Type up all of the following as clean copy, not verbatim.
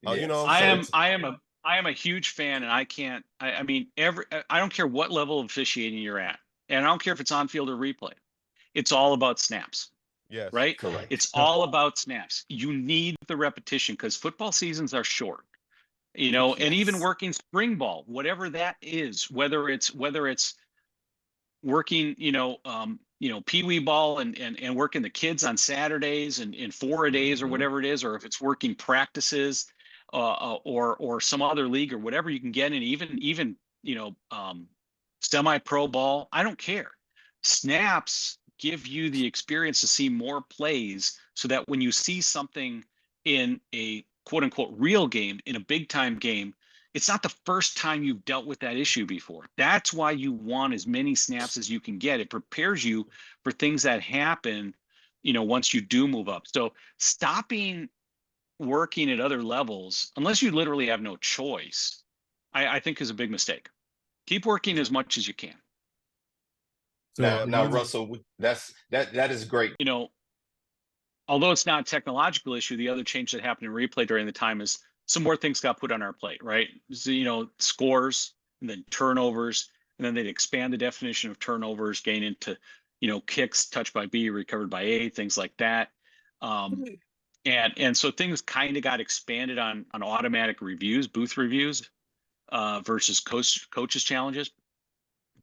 Yes. I So am it's I am a I am a huge fan, and I mean, I don't care what level of officiating you're at, and I don't care if it's on field or replay. It's all about snaps, Yes. right? correct. It's all about snaps. You need the repetition because football seasons are short, and even Yes. working spring ball, whatever that is, whether it's working, pee wee ball and working the kids on Saturdays and in 4 a days or Hmm. whatever it is, or if it's working practices, or some other league or whatever you can get in, even semi-pro ball. I don't care. Snaps give you the experience to see more plays, so that when you see something in a quote unquote real game, in a big time game, it's not the first time you've dealt with that issue before. That's why you want as many snaps as you can get. It prepares you for things that happen, once you do move up. So stopping working at other levels, unless you literally have no choice, I think is a big mistake. Keep working as much as you can. So Now, are now, you? Russell, that is great. You know, Although it's not a technological issue, the other change that happened in replay during the time is some more things got put on our plate, right? So, scores and then turnovers, and then they'd expand the definition of turnovers, gain into, kicks touched by B, recovered by A, things like that. And so things kind of got expanded on automatic reviews, booth reviews, versus coaches challenges.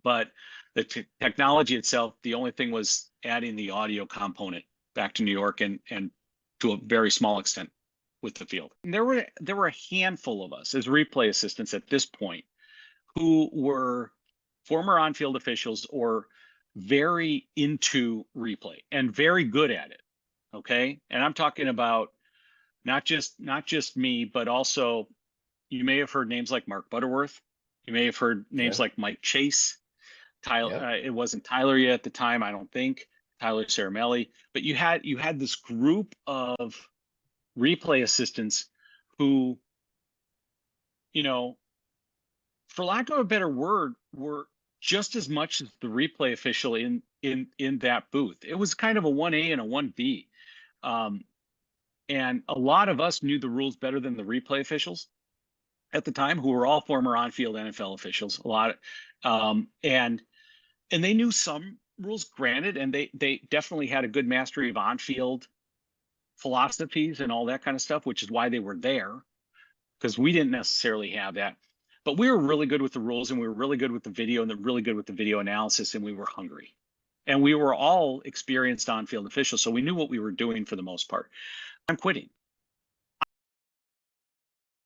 But the technology itself, the only thing was adding the audio component back to New York, and to a very small extent with the field. And there were a handful of us as replay assistants at this point who were former on-field officials or very into replay and very good at it. Okay, and I'm talking about not just me, but also you may have heard names like Mark Butterworth. You may have heard names Yeah. like Mike Chase. Tyler, Yeah. it wasn't Tyler yet at the time, I don't think. Tyler Ceramelli, but you had this group of replay assistants who, you know, for lack of a better word, were just as much as the replay official in that booth. It was kind of a 1A and a 1B. Um, and a lot of us knew the rules better than the replay officials at the time, who were all former on-field NFL officials. A lot, and they knew some rules, granted, and they definitely had a good mastery of on-field philosophies and all that kind of stuff, which is why they were there, because we didn't necessarily have that. But we were really good with the rules, and we were really good with the video, and really good with the video analysis, and we were hungry. And we were all experienced on-field officials, so we knew what we were doing for the most part. I'm quitting.